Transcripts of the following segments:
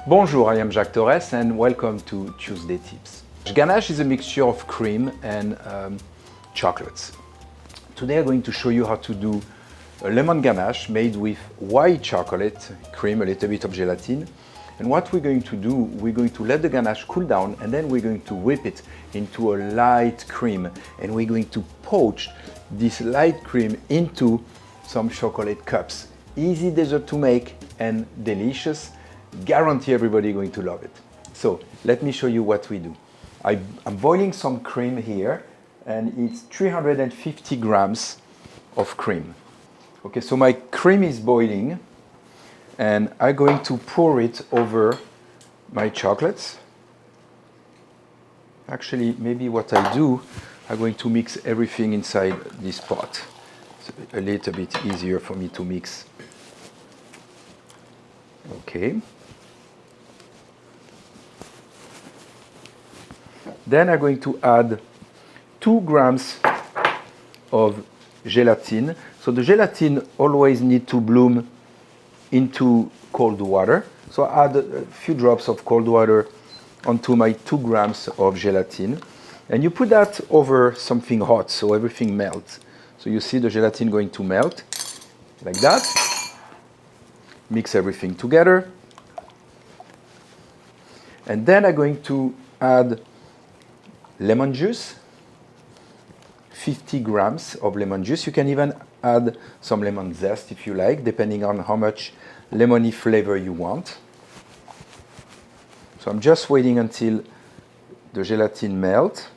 Bonjour, I am Jacques Torres and welcome to Tuesday Tips. Ganache is a mixture of cream and chocolates. Today I'm going to show you how to do a lemon ganache made with white chocolate, cream, a little bit of gelatin. And what we're going to do, we're going to let the ganache cool down and then we're going to whip it into a light cream. And we're going to poach this light cream into some chocolate cups. Easy dessert to make and delicious. Guarantee everybody going to love it. So let me show you what we do. I'm boiling some cream here and it's 350 grams of cream. Okay, so my cream is boiling and I'm going to pour it over my chocolates. Actually, maybe what I do, I'm going to mix everything inside this pot. It's a little bit easier for me to mix. Okay. Then I'm going to add 2 grams of gelatin. So the gelatin always need to bloom into cold water. So I add a few drops of cold water onto my 2 grams of gelatin. And you put that over something hot so everything melts. So you see the gelatin going to melt like that. Mix everything together. And then I'm going to add lemon juice, 50 grams of lemon juice. You can even add some lemon zest if you like, depending on how much lemony flavor you want. So I'm just waiting until the gelatin melts.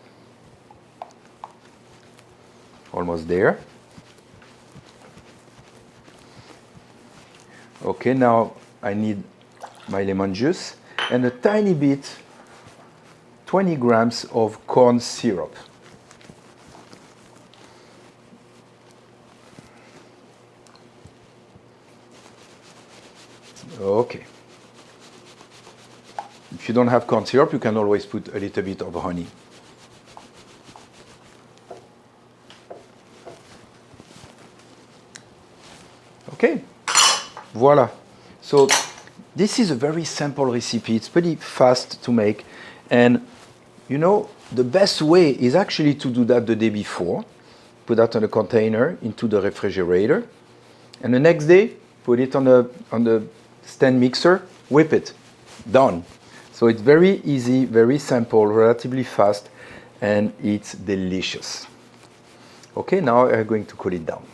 Almost there. Okay, now I need my lemon juice and a tiny bit, 20 grams of corn syrup. Okay. If you don't have corn syrup, you can always put a little bit of honey. Okay, voila. So this is a very simple recipe. It's pretty fast to make. And you know, the best way is actually to do that the day before. Put that on a container into the refrigerator. And the next day, put it on the stand mixer, whip it. Done. So it's very easy, very simple, relatively fast, and it's delicious. Okay, now I'm going to cool it down.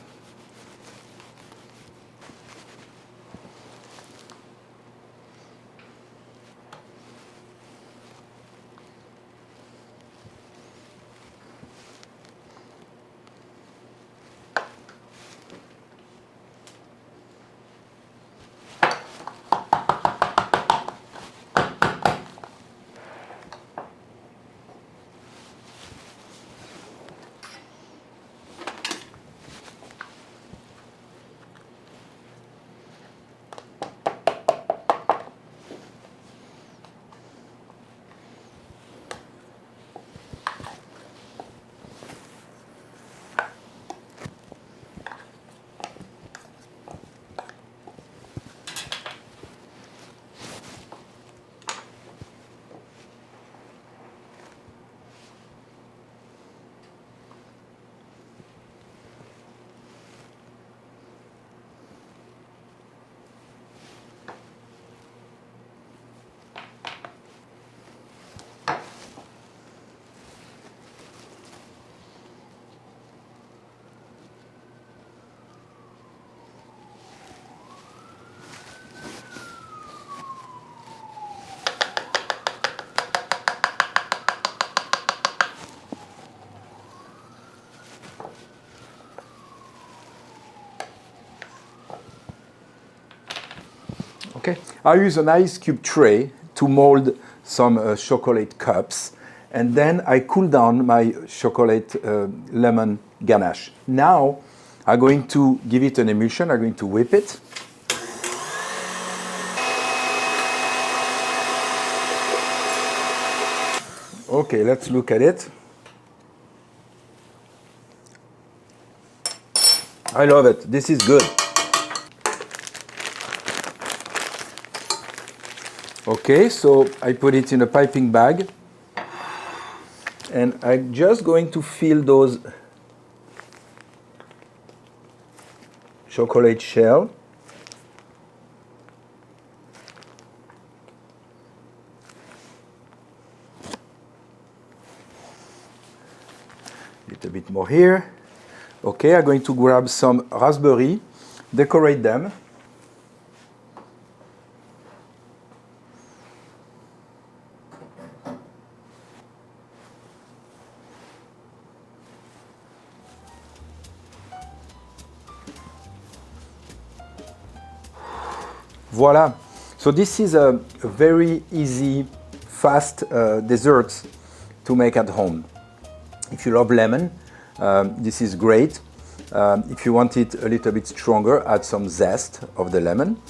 Okay. I use an ice cube tray to mold some chocolate cups, and then I cool down my chocolate lemon ganache. Now I'm going to give it an emulsion. I'm going to whip it. Okay, let's look at it. I love it. This is good. Okay, so I put it in a piping bag and I'm just going to fill those chocolate shell. A little bit more here. Okay, I'm going to grab some raspberry, decorate them. Voila. So this is a very easy, fast dessert to make at home. If you love lemon, this is great. If you want it a little bit stronger, add some zest of the lemon.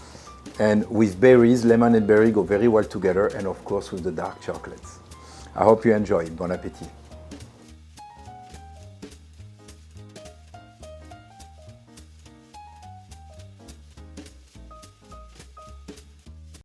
And with berries, lemon and berry go very well together, and of course with the dark chocolates. I hope you enjoy. Bon appétit.